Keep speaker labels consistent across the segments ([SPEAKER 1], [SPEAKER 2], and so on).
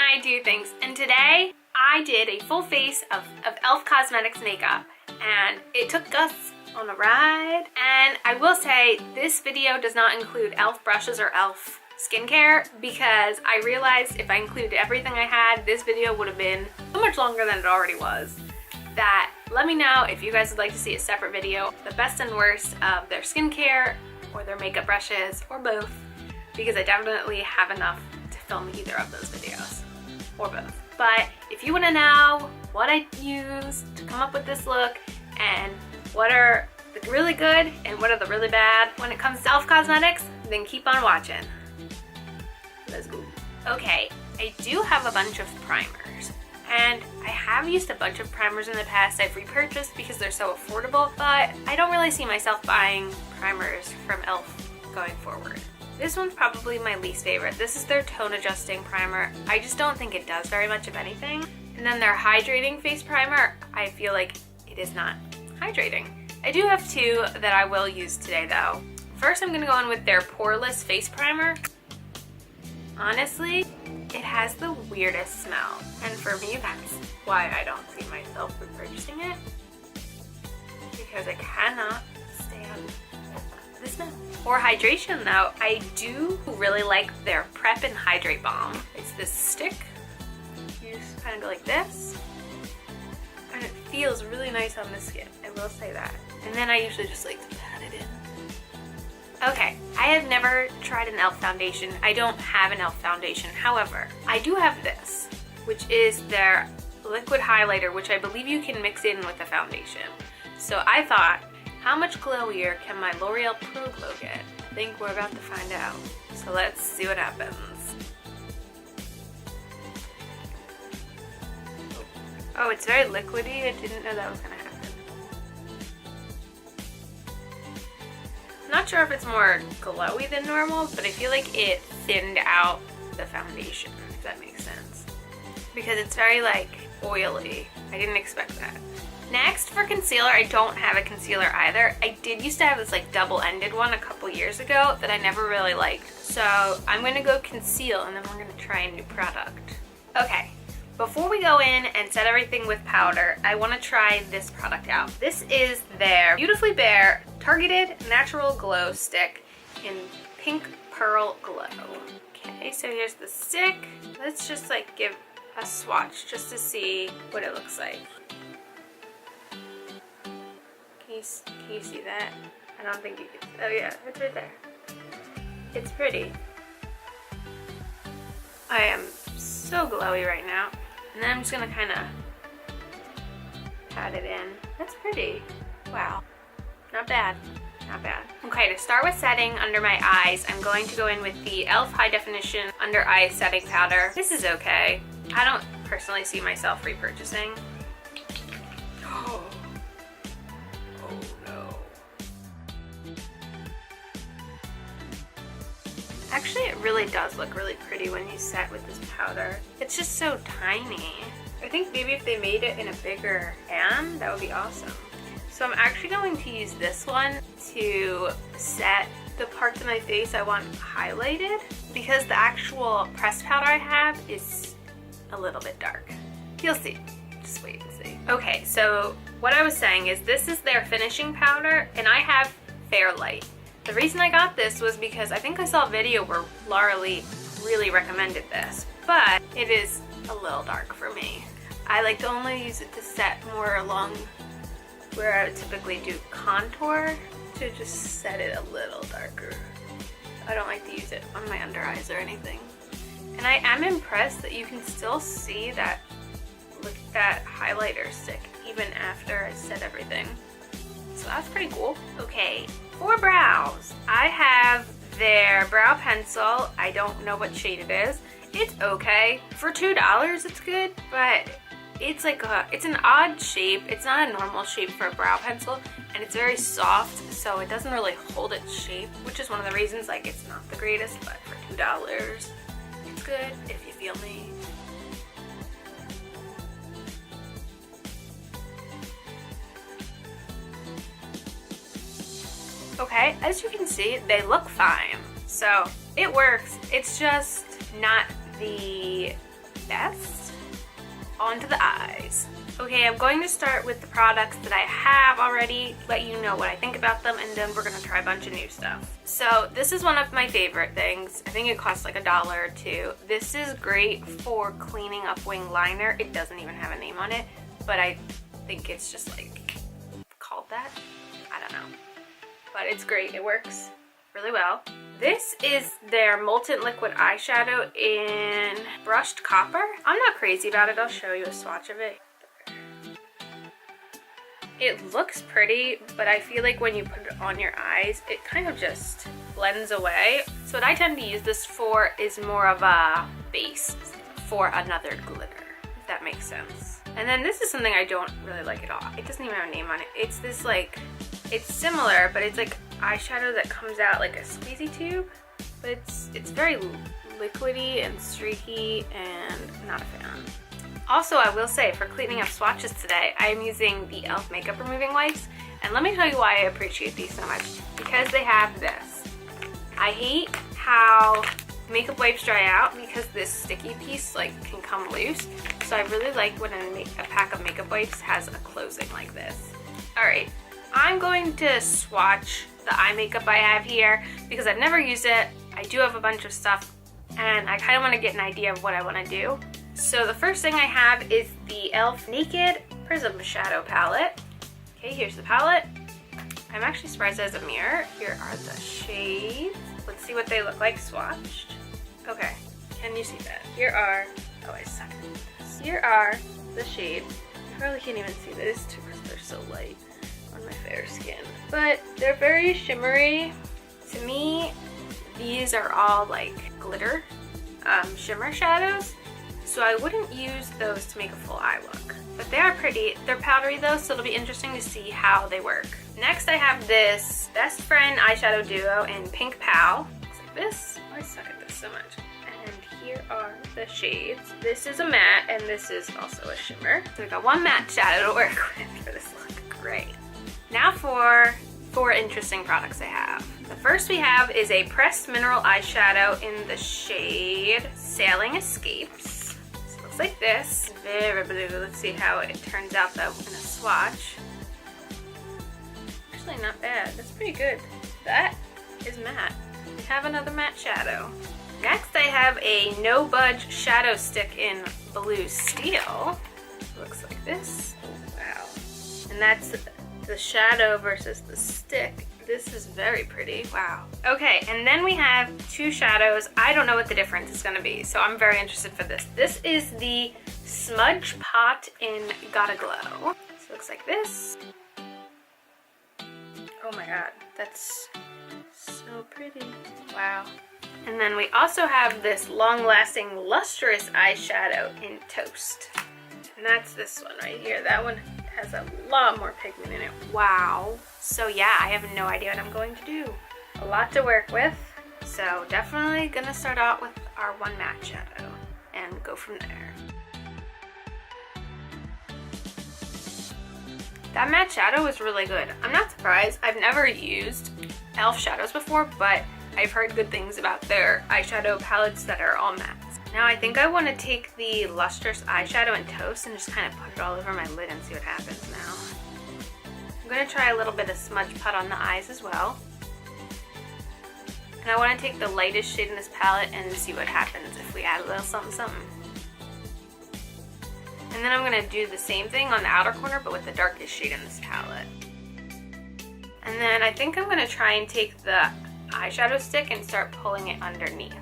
[SPEAKER 1] I do things, and today I did a full face of e.l.f. Cosmetics makeup, and it took us on a ride. And I will say this video does not include e.l.f. brushes or e.l.f. skincare, because I realized if I included everything I had, this video would have been so much longer than it already was. That let me know if you guys would like to see a separate video, the best and worst of their skincare or their makeup brushes or both, because I definitely have enough to film either of those videos or both. But if you want to know what I used to come up with this look and what are the really good and what are the really bad when it comes to e.l.f. Cosmetics, then keep on watching. Let's go. Okay, I do have a bunch of primers, and I have used a bunch of primers in the past. I've repurchased because they're so affordable, but I don't really see myself buying primers from e.l.f. going forward. This one's probably my least favorite. This is their tone adjusting primer. I just don't think it does very much of anything. And then their hydrating face primer, I feel like it is not hydrating. I do have two that I will use today though. First, I'm gonna go in with their poreless face primer. Honestly, it has the weirdest smell, and for me that's why I don't see myself repurchasing it, because I cannot stand the smell. For hydration though, I do really like their Prep and Hydrate Balm. It's this stick, you just kind of go like this, and it feels really nice on the skin, I will say that. And then I usually just like to pat it in. Okay, I have never tried an e.l.f. foundation. I don't have an e.l.f. foundation. However, I do have this, which is their liquid highlighter, which I believe you can mix in with the foundation. So I thought, how much glowier can my L'Oreal Pro Glow get? I think we're about to find out. So let's see what happens. Oh, it's very liquidy. I didn't know that was gonna happen. I'm not sure if it's more glowy than normal, but I feel like it thinned out the foundation, if that makes sense. Because it's very like oily. I didn't expect that. Next, for concealer, I don't have a concealer either. I did used to have this like double-ended one a couple years ago that I never really liked. So I'm gonna go conceal, and then we're gonna try a new product. Okay, before we go in and set everything with powder, I wanna try this product out. This is their Beautifully Bare Targeted Natural Glow Stick in Pink Pearl Glow. Okay, so here's the stick. Let's just like give a swatch just to see what it looks like. Can you see that? I don't think you can. Oh yeah, it's right there. It's pretty. I am so glowy right now. And then I'm just gonna kind of pat it in. That's pretty. Wow. Not bad. Not bad. Okay, to start with setting under my eyes, I'm going to go in with the e.l.f. High Definition Under Eye Setting Powder. This is okay. I don't personally see myself repurchasing. Oh. Oh no. Actually, it really does look really pretty when you set with this powder. It's just so tiny. I think maybe if they made it in a bigger pan, that would be awesome. So I'm actually going to use this one to set the parts of my face I want highlighted, because the actual pressed powder I have is a little bit dark. You'll see. Just wait and see. Okay, so what I was saying is this is their finishing powder, and I have Fair Light. The reason I got this was because I think I saw a video where Laura Lee really recommended this, but it is a little dark for me. I like to only use it to set more along where I would typically do contour, to just set it a little darker. I don't like to use it on my under eyes or anything. And I am impressed that you can still see that, look at that highlighter stick even after I set everything. So that's pretty cool. Okay, for brows, I have their brow pencil. I don't know what shade it is. It's okay. For $2, it's good, but it's like it's an odd shape. It's not a normal shape for a brow pencil, and it's very soft, so it doesn't really hold its shape, which is one of the reasons like it's not the greatest, but for $2, it's good if you feel me. Okay, as you can see, they look fine. So it works. It's just not the best. Onto the eyes. Okay, I'm going to start with the products that I have already, let you know what I think about them, and then we're gonna try a bunch of new stuff. So this is one of my favorite things. I think it costs like $1 or $2. This is great for cleaning up wing liner. It doesn't even have a name on it, but I think it's just like called that. I don't know, but it's great. It works really well. This is their Molten Liquid Eyeshadow in Brushed Copper. I'm not crazy about it. I'll show you a swatch of it. It looks pretty, but I feel like when you put it on your eyes, it kind of just blends away. So what I tend to use this for is more of a base for another glitter, if that makes sense. And then this is something I don't really like at all. It doesn't even have a name on it. It's this like, it's similar, but it's like eyeshadow that comes out like a squeezy tube, but it's very liquidy and streaky and not a fan. Also, I will say, for cleaning up swatches today, I am using the e.l.f. makeup removing wipes, and let me tell you why I appreciate these so much. Because they have this. I hate how makeup wipes dry out because this sticky piece like can come loose, so I really like when a pack of makeup wipes has a closing like this. Alright, I'm going to swatch the eye makeup I have here because I've never used it. I do have a bunch of stuff, and I kind of want to get an idea of what I want to do. So the first thing I have is the e.l.f. Naked Prism Shadow Palette. Okay, here's the palette. I'm actually surprised there's a mirror. Here are the shades. Let's see what they look like swatched. Okay, can you see that? Here are, oh I suck at this. Here are the shades. I probably can't even see this too because they're so light on my fair skin. But they're very shimmery. To me, these are all like glitter shimmer shadows. So I wouldn't use those to make a full eye look. But they are pretty. They're powdery though, so it'll be interesting to see how they work. Next I have this Best Friend eyeshadow duo in Pink Pal. Looks like this. Oh, I suck at this so much. And here are the shades. This is a matte and this is also a shimmer. So we got one matte shadow to work with for this look. Great. Now for 4 interesting products I have. The first we have is a pressed mineral eyeshadow in the shade Sailing Escapes. Like this. Very blue. Let's see how it turns out though in a swatch. Actually not bad. That's pretty good. That is matte. We have another matte shadow. Next I have a No Budge shadow stick in Blue Steel. Looks like this. Oh, wow. And that's the shadow versus the stick. This is very pretty. Wow. Okay, and then we have 2 shadows. I don't know what the difference is gonna be, so I'm very interested for this. This is the Smudge Pot in Gotta Glow. So it looks like this. Oh my god, that's so pretty. Wow. And then we also have this long-lasting lustrous eyeshadow in Toast. And that's this one right here. That one has a lot more pigment in it. Wow. So yeah, I have no idea what I'm going to do. A lot to work with. So definitely gonna start out with our one matte shadow and go from there. That matte shadow was really good. I'm not surprised. I've never used e.l.f. shadows before, but I've heard good things about their eyeshadow palettes that are all mattes. Now I think I want to take the lustrous eyeshadow in Toast and just kind of put it all over my lid and see what happens now. I'm going to try a little bit of Smudge Pot on the eyes as well. And I want to take the lightest shade in this palette and see what happens if we add a little something something. And then I'm going to do the same thing on the outer corner but with the darkest shade in this palette. And then I think I'm going to try and take the eyeshadow stick and start pulling it underneath.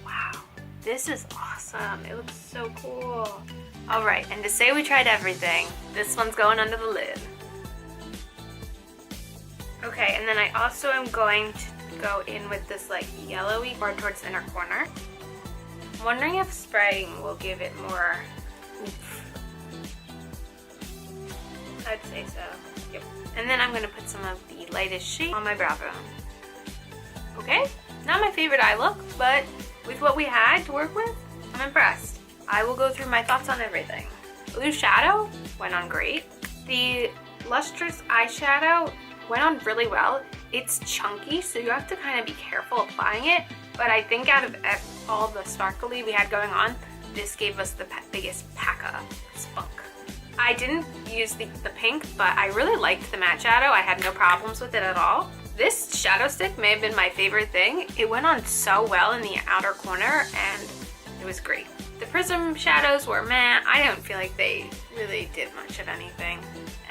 [SPEAKER 1] Wow, this is awesome. It looks so cool. Alright, and to say we tried everything, this one's going under the lid. Okay, and then I also am going to go in with this like yellowy part towards the inner corner. I'm wondering if spraying will give it more oomph. I'd say so. Yep. And then I'm going to put some of the lightest shade on my brow bone. Okay, not my favorite eye look, but with what we had to work with, I'm impressed. I will go through my thoughts on everything. Blue shadow went on great. The lustrous eyeshadow went on really well. It's chunky, so you have to kind of be careful applying it, But I think out of all the sparkly we had going on, this gave us the biggest pack of spunk. I didn't use the pink, but I really liked the matte shadow. I had no problems with it at all. This shadow stick may have been my favorite thing. It went on so well in the outer corner and it was great. The Prism shadows were meh. I don't feel like they really did much of anything.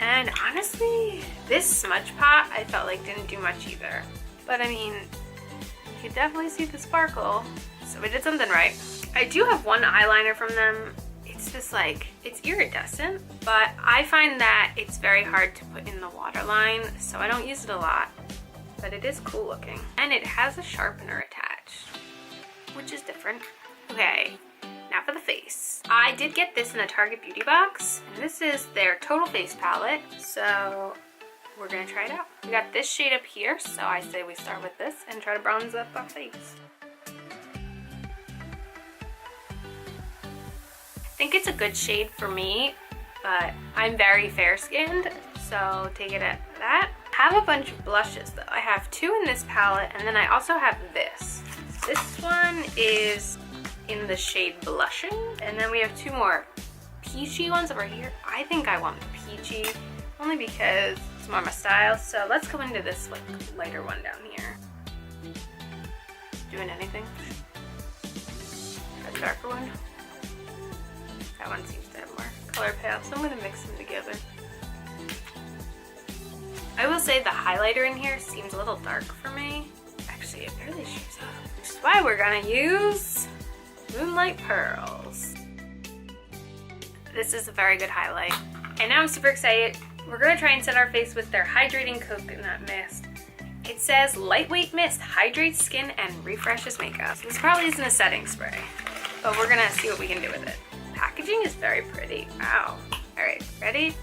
[SPEAKER 1] And honestly, this smudge pot I felt like didn't do much either. But I mean, you could definitely see the sparkle, so we did something right. I do have one eyeliner from them. It's just like, it's iridescent, but I find that it's very hard to put in the waterline, so I don't use it a lot. But it is cool looking. And it has a sharpener attached, which is different. Okay, now for the face. I did get this in a Target beauty box, and this is their Total Face palette, so we're gonna try it out. We got this shade up here, so I say we start with this and try to bronze up our face. I think it's a good shade for me, but I'm very fair skinned, so take it at that. I have a bunch of blushes though. I have two in this palette, and then I also have this. This one is in the shade Blushing, and then we have two more peachy ones over here. I think I want the peachy, only because it's more my style, so let's go into this like lighter one down here. Doing anything? A darker one? That one seems to have more color payoff, so I'm gonna mix them together. I will say the highlighter in here seems a little dark for me. Actually, it barely shows up. Which is why we're gonna use Moonlight Pearls. This is a very good highlight. And now I'm super excited. We're gonna try and set our face with their Hydrating Coconut Mist. It says lightweight mist, hydrates skin and refreshes makeup. So this probably isn't a setting spray, but we're gonna see what we can do with it. Packaging is very pretty. Wow. All right, ready?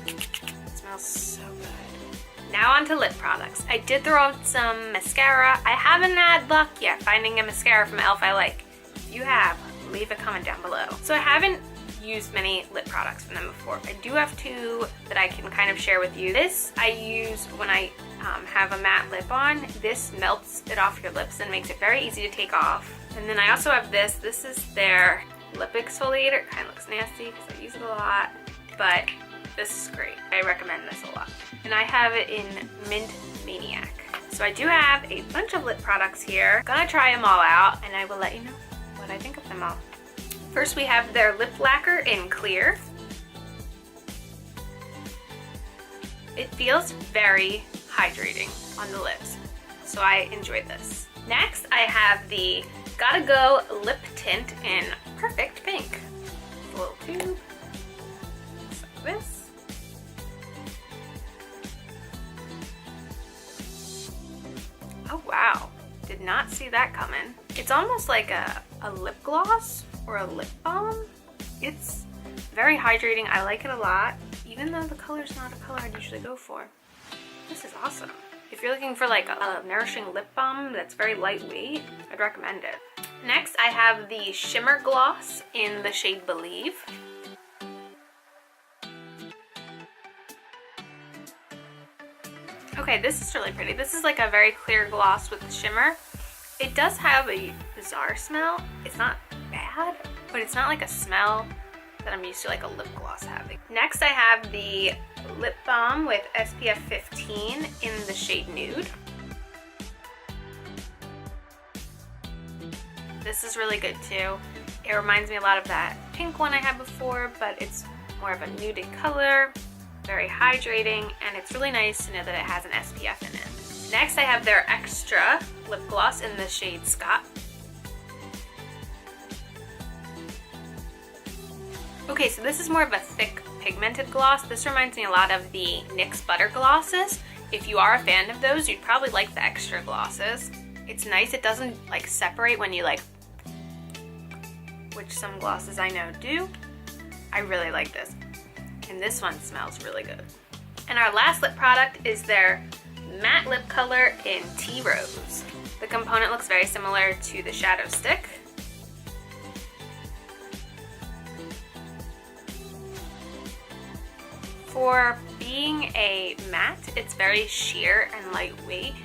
[SPEAKER 1] It smells so good. Now on to lip products. I did throw out some mascara. I haven't had luck yet finding a mascara from e.l.f. I like. If you have, leave a comment down below. So I haven't used many lip products from them before. I do have two that I can kind of share with you. This I use when I have a matte lip on. This melts it off your lips and makes it very easy to take off. And then I also have this. This is their lip exfoliator. It kind of looks nasty because I use it a lot, but this is great. I recommend this a lot. And I have it in Mint Maniac. So I do have a bunch of lip products here. I'm gonna try them all out and I will let you know what I think of them all. First we have their lip lacquer in Clear. It feels very hydrating on the lips, so I enjoyed this. Next I have the Gotta Go lip tint in Perfect Pink. A little tube, just like this. Oh wow, did not see that coming. It's almost like a lip gloss or a lip balm. It's very hydrating. I like it a lot, even though the color's not a color I'd usually go for. This is awesome. If you're looking for like a nourishing lip balm that's very lightweight, I'd recommend it. Next, I have the Shimmer Gloss in the shade Believe. Okay, this is really pretty. This is like a very clear gloss with shimmer. It does have a bizarre smell. It's not bad, but it's not like a smell that I'm used to like a lip gloss having. Next, I have the lip balm with SPF 15 in the shade Nude. This is really good too. It reminds me a lot of that pink one I had before, but it's more of a nude color, very hydrating, and it's really nice to know that it has an SPF in it. Next, I have their Extra lip gloss in the shade Scott. Okay, so this is more of a thick pigmented gloss. This reminds me a lot of the NYX Butter glosses. If you are a fan of those, you'd probably like the Extra glosses. It's nice, it doesn't like separate when you like, which some glosses I know do. I really like this. And this one smells really good. And our last lip product is their matte lip color in Tea Rose. The component looks very similar to the shadow stick. For being a matte, it's very sheer and lightweight.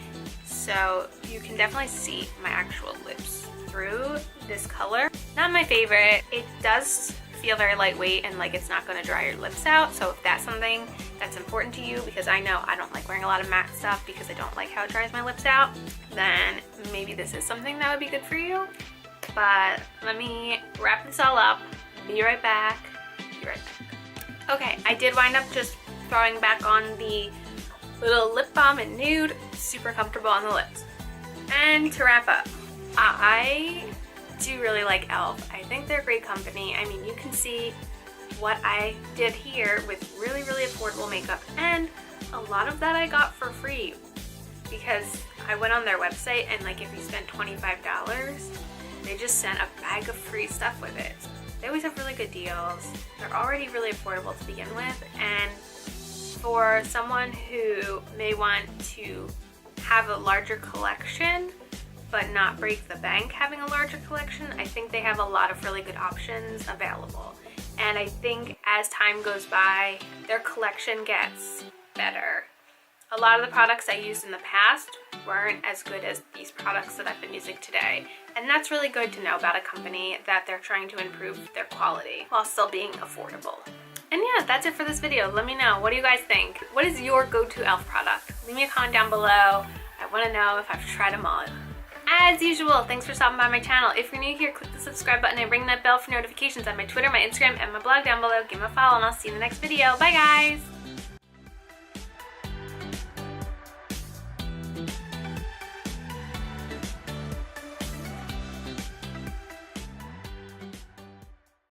[SPEAKER 1] so you can definitely see my actual lips through this color. Not my favorite. It does feel very lightweight and like it's not going to dry your lips out, so if that's something that's important to you, because I know I don't like wearing a lot of matte stuff because I don't like how it dries my lips out, then maybe this is something that would be good for you. But let me wrap this all up. Be right back. Be right back. Okay, I did wind up just throwing back on the little lip balm in nude. Super comfortable on the lips. And to wrap up, I do really like e.l.f. I think they're a great company. I mean, you can see what I did here with really, really affordable makeup, and a lot of that I got for free because I went on their website, and like if you spend $25, they just sent a bag of free stuff with it. They always have really good deals. They're already really affordable to begin with, and for someone who may want to have a larger collection but not break the bank having a larger collection, I think they have a lot of really good options available. And I think as time goes by, their collection gets better. A lot of the products I used in the past weren't as good as these products that I've been using today. And that's really good to know about a company, that they're trying to improve their quality while still being affordable. And yeah, that's it for this video. Let me know, what do you guys think? What is your go-to e.l.f. product? Leave me a comment down below. I want to know if I've tried them all. As usual, thanks for stopping by my channel. If you're new here, click the subscribe button and ring that bell for notifications on my Twitter, my Instagram, and my blog down below. Give me a follow, and I'll see you in the next video. Bye, guys!